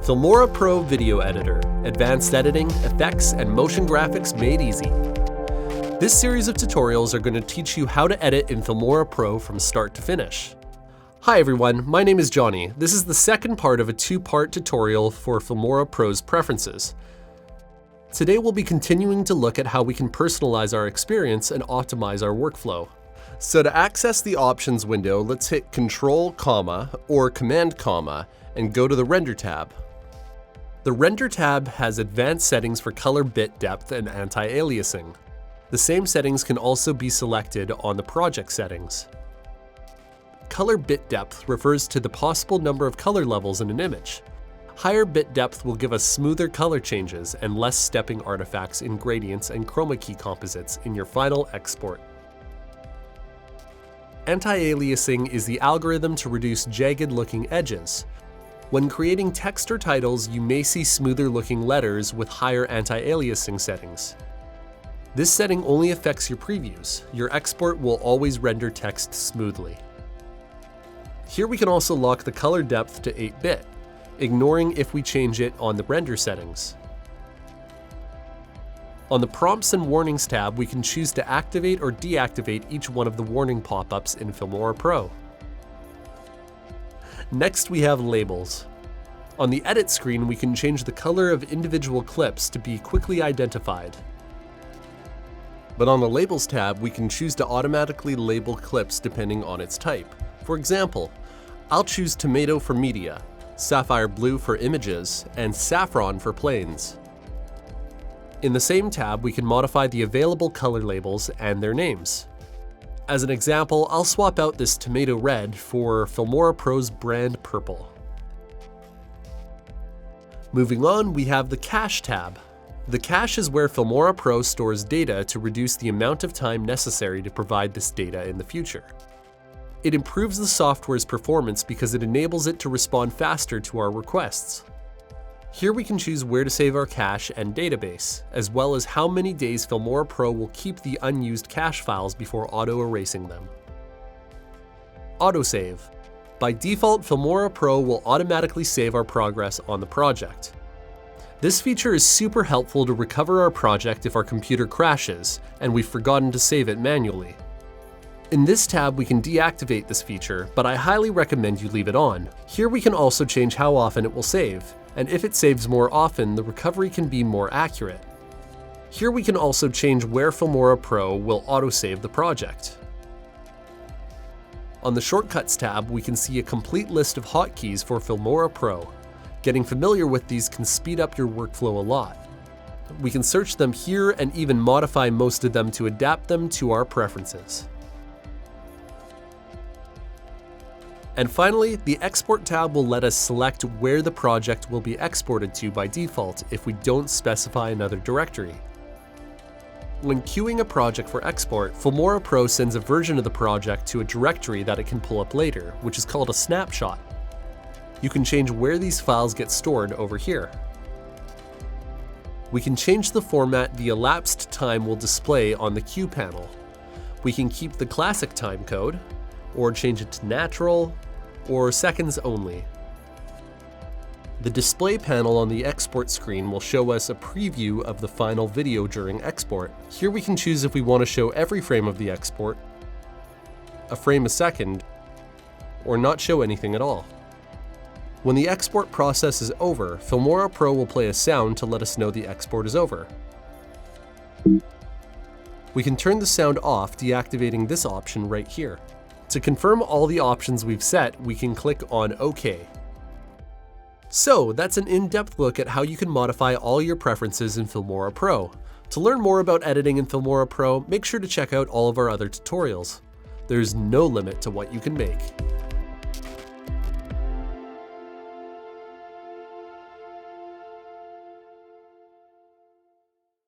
FilmoraPro Video Editor, advanced editing, effects, and motion graphics made easy. This series of tutorials are going to teach you how to edit in FilmoraPro from start to finish. Hi everyone, my name is Johnny. This is the second part of a two-part tutorial for FilmoraPro's preferences. Today we'll be continuing to look at how we can personalize our experience and optimize our workflow. So to access the options window, let's hit Control, or Command, and go to the Render tab. The Render tab has advanced settings for color bit depth and anti-aliasing. The same settings can also be selected on the project settings. Color bit depth refers to the possible number of color levels in an image. Higher bit depth will give us smoother color changes and less stepping artifacts in gradients and chroma key composites in your final export. Anti-aliasing is the algorithm to reduce jagged-looking edges. When creating text or titles, you may see smoother-looking letters with higher anti-aliasing settings. This setting only affects your previews. Your export will always render text smoothly. Here we can also lock the color depth to 8-bit, ignoring if we change it on the render settings. On the Prompts and Warnings tab, we can choose to activate or deactivate each one of the warning pop-ups in FilmoraPro. Next, we have Labels. On the Edit screen, we can change the color of individual clips to be quickly identified. But on the Labels tab, we can choose to automatically label clips depending on its type. For example, I'll choose Tomato for media, Sapphire Blue for images, and Saffron for planes. In the same tab, we can modify the available color labels and their names. As an example, I'll swap out this Tomato Red for FilmoraPro's brand Purple. Moving on, we have the Cache tab. The cache is where FilmoraPro stores data to reduce the amount of time necessary to provide this data in the future. It improves the software's performance because it enables it to respond faster to our requests. Here we can choose where to save our cache and database, as well as how many days FilmoraPro will keep the unused cache files before auto-erasing them. Autosave. By default, FilmoraPro will automatically save our progress on the project. This feature is super helpful to recover our project if our computer crashes and we've forgotten to save it manually. In this tab, we can deactivate this feature, but I highly recommend you leave it on. Here we can also change how often it will save, and if it saves more often, the recovery can be more accurate. Here we can also change where FilmoraPro will autosave the project. On the Shortcuts tab, we can see a complete list of hotkeys for FilmoraPro. Getting familiar with these can speed up your workflow a lot. We can search them here and even modify most of them to adapt them to our preferences. And finally, the Export tab will let us select where the project will be exported to by default if we don't specify another directory. When queuing a project for export, FilmoraPro sends a version of the project to a directory that it can pull up later, which is called a snapshot. You can change where these files get stored over here. We can change the format the elapsed time will display on the queue panel. We can keep the classic time code, or change it to natural, or seconds only. The display panel on the export screen will show us a preview of the final video during export. Here we can choose if we want to show every frame of the export, a frame a second, or not show anything at all. When the export process is over, FilmoraPro will play a sound to let us know the export is over. We can turn the sound off, deactivating this option right here. To confirm all the options we've set, we can click on OK. So that's an in-depth look at how you can modify all your preferences in FilmoraPro. To learn more about editing in FilmoraPro, make sure to check out all of our other tutorials. There's no limit to what you can make.